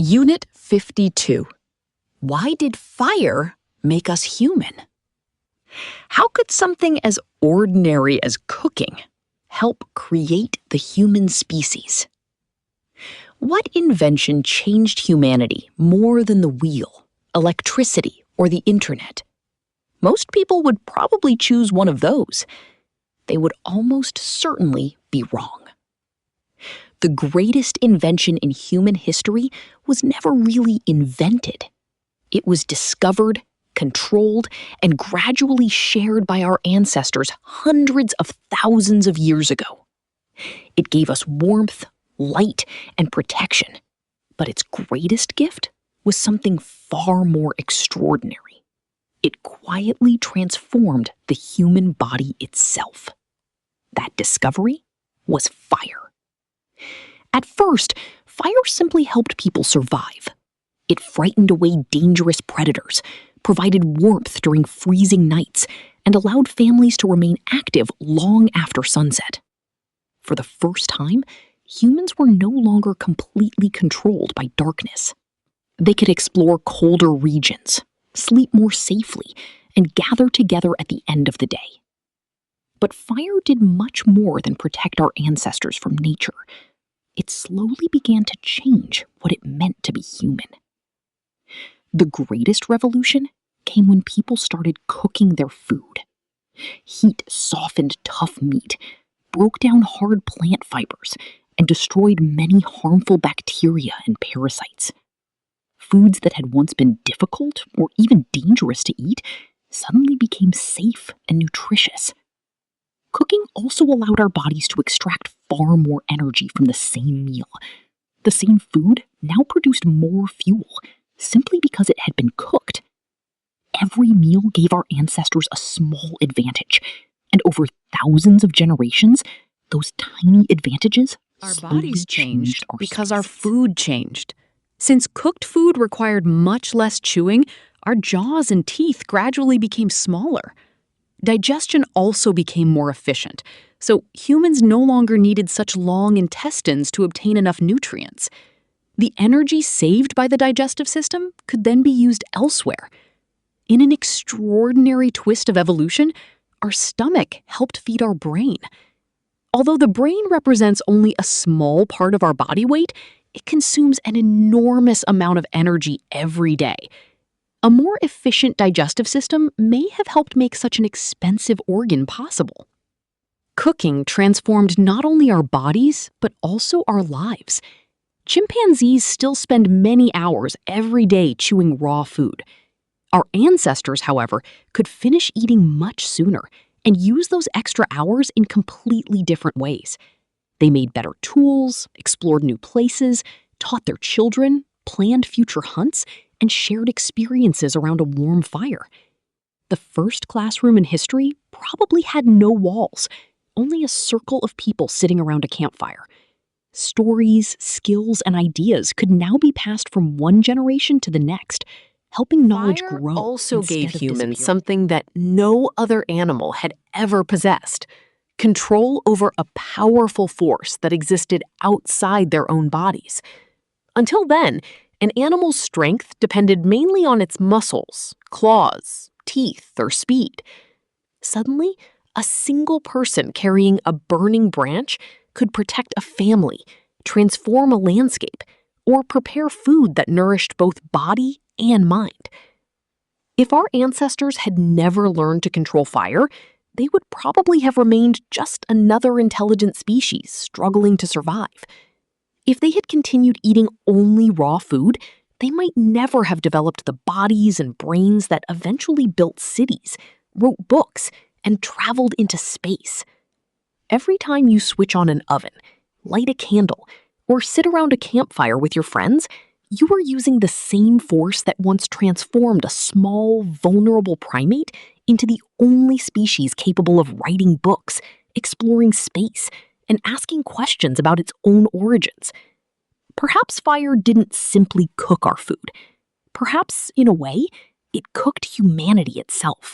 Unit 52. Why did fire make us human? How could something as ordinary as cooking help create the human species? What invention changed humanity more than the wheel, electricity, or the internet? Most people would probably choose one of those. They would almost certainly be wrong. The greatest invention in human history was never really invented. It was discovered, controlled, and gradually shared by our ancestors hundreds of thousands of years ago. It gave us warmth, light, and protection. But its greatest gift was something far more extraordinary. It quietly transformed the human body itself. That discovery was fire. At first, fire simply helped people survive. It frightened away dangerous predators, provided warmth during freezing nights, and allowed families to remain active long after sunset. For the first time, humans were no longer completely controlled by darkness. They could explore colder regions, sleep more safely, and gather together at the end of the day. But fire did much more than protect our ancestors from nature. It slowly began to change what it meant to be human. The greatest revolution came when people started cooking their food. Heat softened tough meat, broke down hard plant fibers, and destroyed many harmful bacteria and parasites. Foods that had once been difficult or even dangerous to eat suddenly became safe and nutritious. Cooking also allowed our bodies to extract far more energy from the same meal. The same food now produced more fuel, simply because it had been cooked. Every meal gave our ancestors a small advantage, and over thousands of generations, those tiny advantages Our slowly bodies changed our because our species. food changed. Since cooked food required much less chewing, our jaws and teeth gradually became smaller. Digestion also became more efficient, so humans no longer needed such long intestines to obtain enough nutrients. The energy saved by the digestive system could then be used elsewhere. In an extraordinary twist of evolution, our stomach helped feed our brain. Although the brain represents only a small part of our body weight, it consumes an enormous amount of energy every day. A more efficient digestive system may have helped make such an expensive organ possible. Cooking transformed not only our bodies, but also our lives. Chimpanzees still spend many hours every day chewing raw food. Our ancestors, however, could finish eating much sooner and use those extra hours in completely different ways. They made better tools, explored new places, taught their children, planned future hunts, and shared experiences around a warm fire. The first classroom in history probably had no walls, only a circle of people sitting around a campfire. Stories, skills, and ideas could now be passed from one generation to the next, helping knowledge Fire grow. also instead gave of humans disappearing. something that no other animal had ever possessed: control over a powerful force that existed outside their own bodies. Until then, an animal's strength depended mainly on its muscles, claws, teeth, or speed. Suddenly, a single person carrying a burning branch could protect a family, transform a landscape, or prepare food that nourished both body and mind. If our ancestors had never learned to control fire, they would probably have remained just another intelligent species struggling to survive. If they had continued eating only raw food, they might never have developed the bodies and brains that eventually built cities, wrote books, and traveled into space. Every time you switch on an oven, light a candle, or sit around a campfire with your friends, you are using the same force that once transformed a small, vulnerable primate into the only species capable of writing books, exploring space, and asking questions about its own origins. Perhaps fire didn't simply cook our food. Perhaps, in a way, it cooked humanity itself.